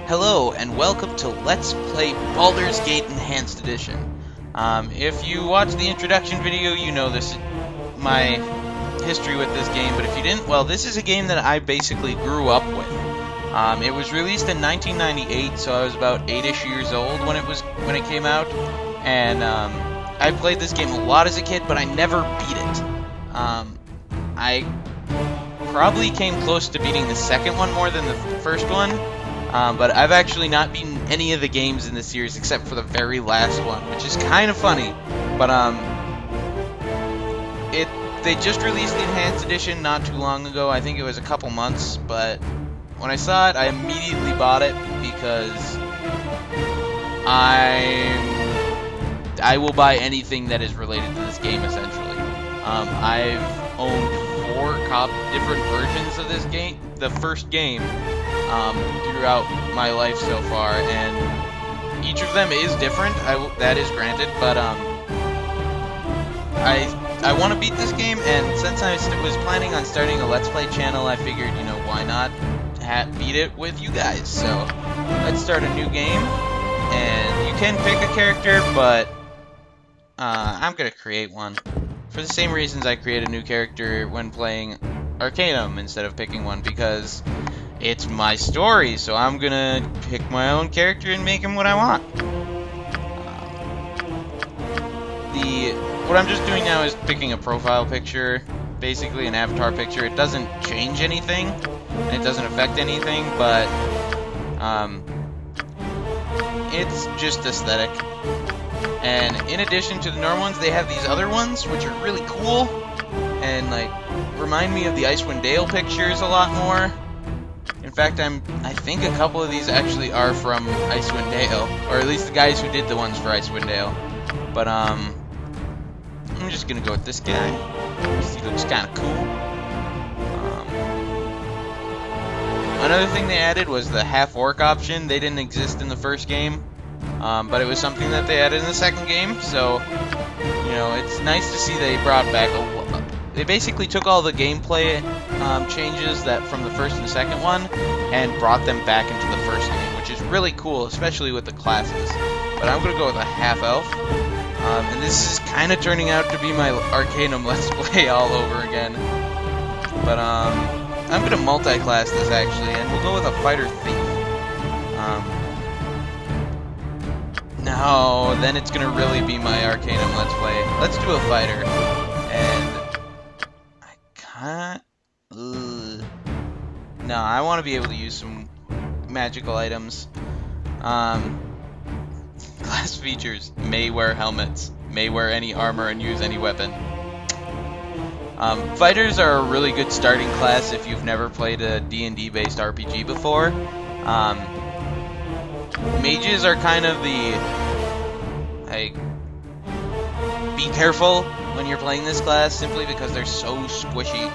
Hello and welcome to Let's Play Baldur's Gate Enhanced Edition. If you watched the introduction video, you know this my history with this game, but if you didn't, well, this is a game that I basically grew up with. It was released in 1998, so I was about 8-ish years old when it came out, and I played this game a lot as a kid, but I never beat it. I probably came close to beating the second one more than the first one. But I've actually not beaten any of the games in the series except for the very last one, which is kind of funny. But they just released the Enhanced Edition not too long ago. I think it was a couple months. But when I saw it, I immediately bought it because I will buy anything that is related to this game. Essentially, I've owned 4 different versions of this game. The first game. Throughout my life so far, and each of them is different, that is granted, but I want to beat this game, and since I was planning on starting a Let's Play channel, I figured, you know, why not beat it with you guys. So let's start a new game, and you can pick a character, but I'm going to create one, for the same reasons I create a new character when playing Arcanum instead of picking one, because it's my story, so I'm gonna pick my own character and make him what I want. What I'm just doing now is picking a profile picture, basically an avatar picture. It doesn't change anything, and it doesn't affect anything, but it's just aesthetic. And in addition to the normal ones, they have these other ones, which are really cool, and like remind me of the Icewind Dale pictures a lot more. In fact, I think a couple of these actually are from Icewind Dale, or at least the guys who did the ones for Icewind Dale. But I'm just gonna go with this guy. He looks kind of cool. Another thing they added was the half-orc option. They didn't exist in the first game, but it was something that they added in the second game. So, you know, it's nice to see they brought back they basically took all the gameplay changes that from the first and the second one and brought them back into the first game, which is really cool, especially with the classes. But I'm going to go with a half-elf, and this is kind of turning out to be my Arcanum Let's Play all over again. But I'm going to multi-class this actually, and we'll go with a fighter thief. No, then it's going to really be my Arcanum Let's Play. Let's do a fighter, and no, I want to be able to use some magical items. Class features: may wear helmets, may wear any armor, and use any weapon. Fighters are a really good starting class if you've never played a D&D based RPG before. Mages are kind of the be careful when you're playing this class, simply because they're so squishy.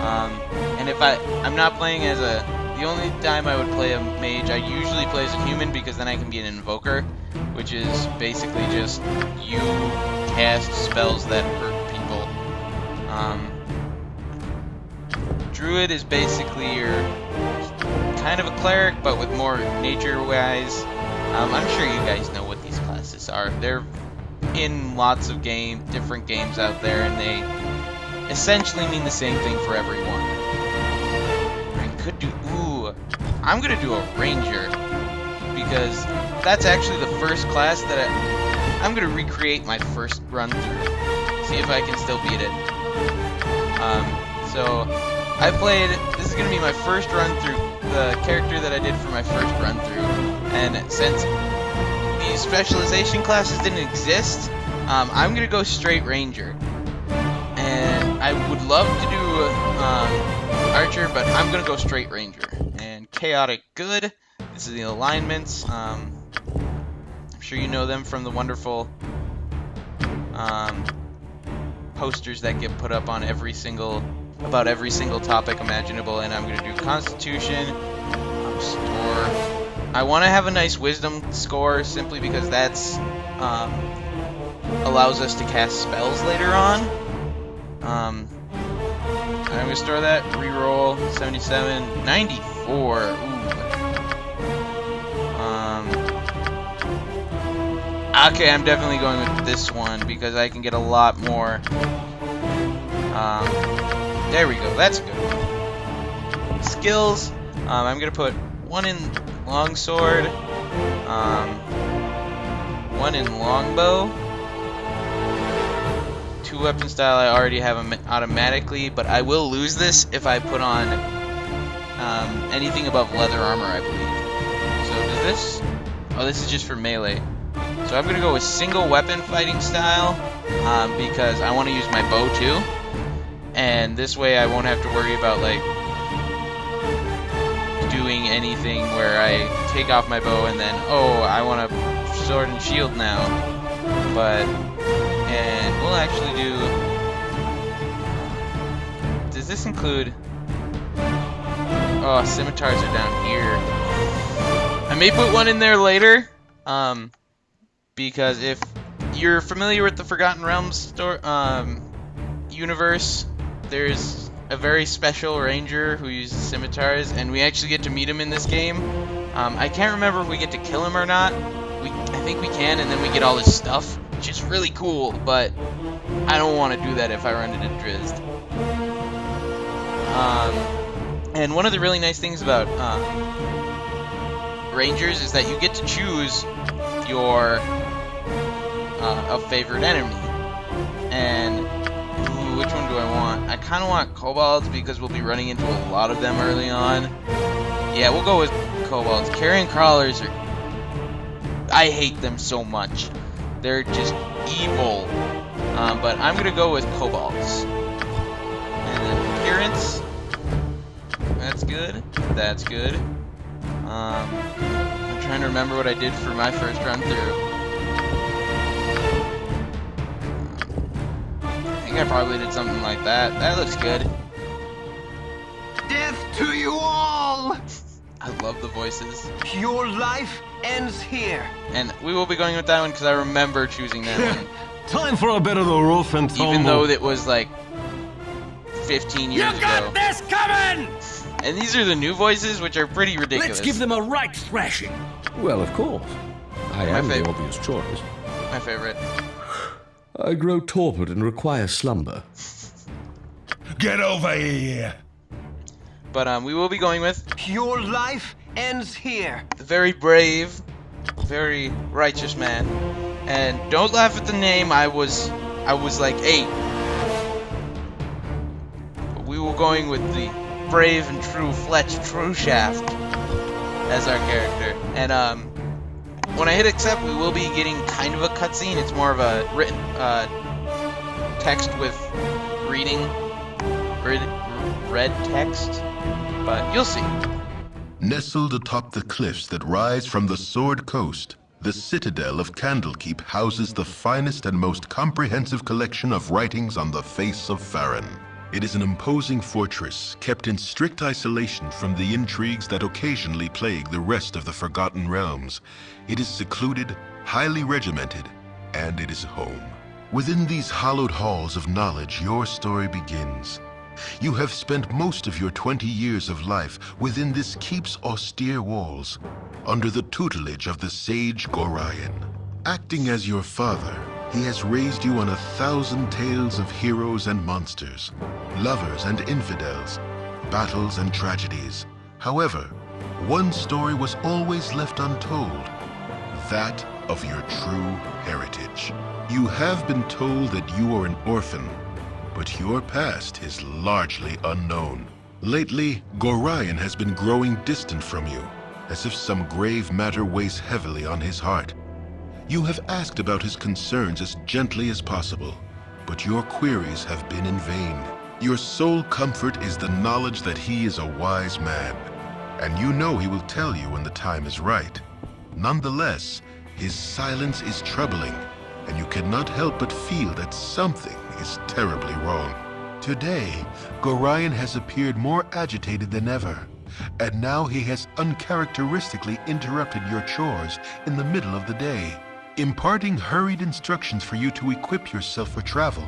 And if I'm not playing as the only time I would play a mage, I usually play as a human, because then I can be an invoker, which is basically just you cast spells that hurt people. Druid is basically your kind of a cleric, but with more nature-wise. I'm sure you guys know what these classes are. They're in lots of different games out there, and they essentially mean the same thing for everyone. I'm gonna do a ranger, because that's actually the first class that I'm gonna recreate my first run through, see if I can still beat it. So this is gonna be my first run through, the character that I did for my first run through, and since these specialization classes didn't exist, I'm gonna go straight ranger. And I would love to do archer, but I'm gonna go straight ranger. And chaotic good. This is the alignments. I'm sure you know them from the wonderful posters that get put up on about every single topic imaginable. And I'm gonna do constitution, store. I want to have a nice wisdom score, simply because that's allows us to cast spells later on. I'm going to store that. Reroll. 77. 94. Ooh. Okay, I'm definitely going with this one because I can get a lot more. There we go. That's good. Skills. I'm gonna put one in longsword, one in longbow. 2 weapon style I already have automatically, but I will lose this if I put on anything above leather armor, I believe. So does this? Oh, this is just for melee. So I'm gonna go with single weapon fighting style because I want to use my bow too, and this way I won't have to worry about like doing anything where I take off my bow and then I want a sword and shield now. And we'll actually do. Does this include? Oh, scimitars are down here. I may put one in there later. Because if you're familiar with the Forgotten Realms universe, there's a very special ranger who uses scimitars, and we actually get to meet him in this game. I can't remember if we get to kill him or not. I think we can, and then we get all his stuff, which is really cool, but I don't want to do that if I run into Drizzt. And one of the really nice things about rangers is that you get to choose your a favorite enemy. And which one do I want? I kind of want kobolds because we'll be running into a lot of them early on. Yeah, we'll go with kobolds. Carrion crawlers are... I hate them so much. They're just evil. But I'm gonna go with kobolds. And then appearance. That's good. That's good. I'm trying to remember what I did for my first run through. I think I probably did something like that. That looks good. Death to you all! I love the voices. Your life ends here. And we will be going with that one because I remember choosing that one. Time for a bit of the rough and tumble. Even though it was like 15 years ago. You got this coming! And these are the new voices, which are pretty ridiculous. Let's give them a right thrashing. Well, of course. I am the obvious choice. My favorite. I grow torpid and require slumber. Get over here! But we will be going with Your life ends here. the very brave, very righteous man. And don't laugh at the name. I was like 8. But we were going with the brave and true Fletch Trueshaft as our character. And when I hit accept, we will be getting kind of a cutscene. It's more of a written text with reading, read text, but you'll see. Nestled atop the cliffs that rise from the Sword Coast, the citadel of Candlekeep houses the finest and most comprehensive collection of writings on the face of Farron. It is an imposing fortress, kept in strict isolation from the intrigues that occasionally plague the rest of the Forgotten Realms. It is secluded, highly regimented, and it is home. Within these hallowed halls of knowledge, your story begins. You have spent most of your 20 years of life within this keep's austere walls, under the tutelage of the sage Gorion. Acting as your father, he has raised you on 1,000 tales of heroes and monsters, lovers and infidels, battles and tragedies. However, one story was always left untold, that of your true heritage. You have been told that you are an orphan, but your past is largely unknown. Lately, Gorion has been growing distant from you, as if some grave matter weighs heavily on his heart. You have asked about his concerns as gently as possible, but your queries have been in vain. Your sole comfort is the knowledge that he is a wise man, and you know he will tell you when the time is right. Nonetheless, his silence is troubling, and you cannot help but feel that something is terribly wrong. Today, Gorion has appeared more agitated than ever, and now he has uncharacteristically interrupted your chores in the middle of the day, imparting hurried instructions for you to equip yourself for travel.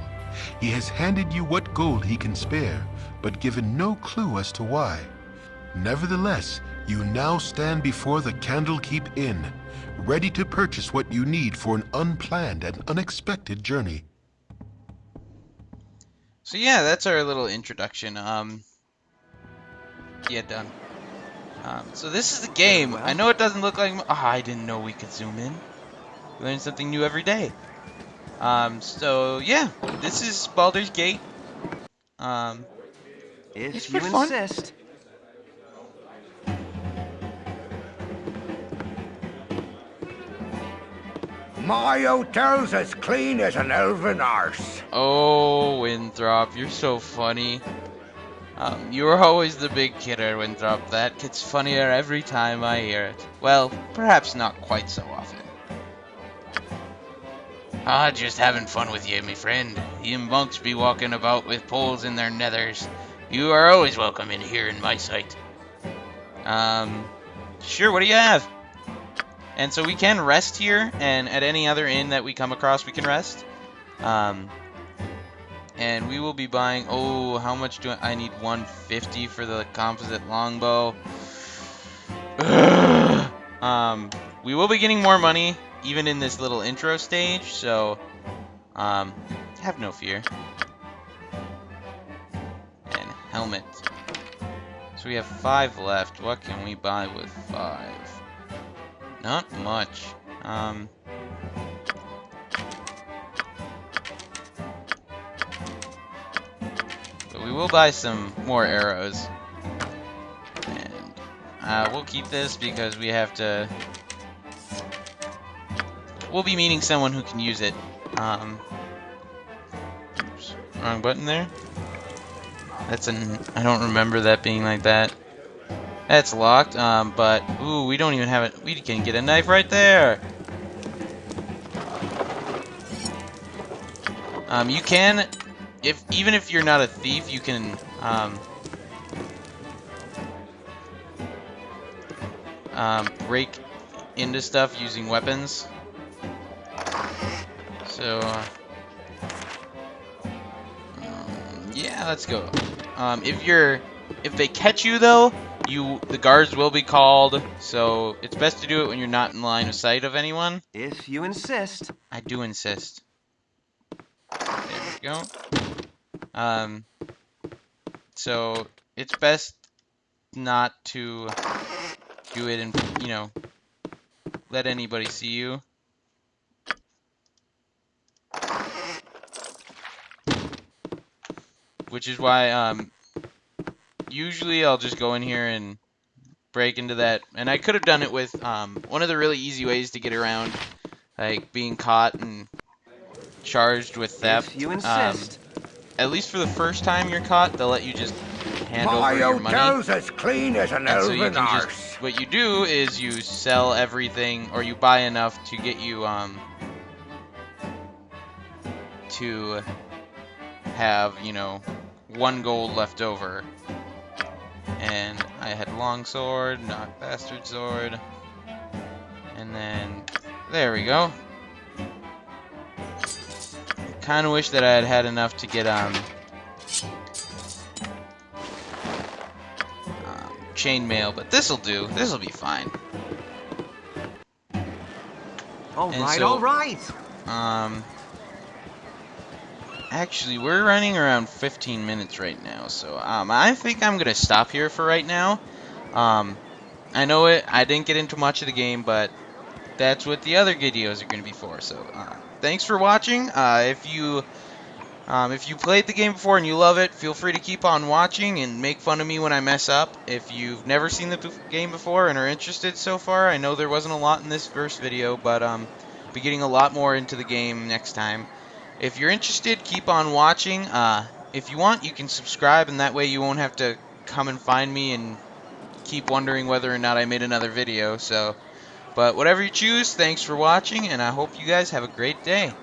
He has handed you what gold he can spare, but given no clue as to why. Nevertheless, You now stand before the Candlekeep Inn, ready to purchase what you need for an unplanned and unexpected journey. So yeah, that's our little introduction. Yeah, done. So this is the game. Very well. I know it doesn't look like. I didn't know we could zoom in. We learn something new every day. So yeah, this is Baldur's Gate. It's If for you fun. insist. My hotel's as clean as an elven arse. Oh, Winthrop, you're so funny. You were always the big kidder, Winthrop. That gets funnier every time I hear it. Well, perhaps not quite so often. Just having fun with you, me friend. You monks be walking about with poles in their nethers. You are always welcome in here in my sight. Sure, what do you have? And so we can rest here, and at any other inn that we come across, we can rest. And we will be buying, how much do I need? 150 for the composite longbow. We will be getting more money, even in this little intro stage, so, have no fear. And helmet. So we have 5 left. What can we buy with 5? Not much. But we will buy some more arrows. And we'll keep this because we have to... We'll be meeting someone who can use it. Oops, wrong button there. That's I don't remember that being like that. That's locked, but, ooh, we don't even have it. We can get a knife right there. You can, even if you're not a thief, you can, break into stuff using weapons. So, yeah, let's go. If they catch you though, the guards will be called, so it's best to do it when you're not in line of sight of anyone. If you insist. I do insist. There we go. So it's best not to do it and, let anybody see you. Which is why, usually I'll just go in here and break into that. And I could have done it with, one of the really easy ways to get around, like, being caught and charged with theft. If you insist. At least for the first time you're caught, they'll let you just hand My over your money. hotel's as clean as an And so you elven can arse. just, what you do is you sell everything, or you buy enough to get you, to have, 1 gold left over. And I had longsword, knock bastard sword, and then there we go. Kind of wish that I had had enough to get chainmail, but this'll do. This'll be fine. All And right, so, all right. Actually, we're running around 15 minutes right now, so I think I'm gonna stop here for right now. I know I didn't get into much of the game, but that's what the other videos are gonna be for. So thanks for watching. If you played the game before and you love it, feel free to keep on watching and make fun of me when I mess up. If you've never seen the game before and are interested so far, I know there wasn't a lot in this first video, but be getting a lot more into the game next time. If you're interested, keep on watching. If you want, you can subscribe, and that way you won't have to come and find me and keep wondering whether or not I made another video. So, but whatever you choose, thanks for watching, and I hope you guys have a great day.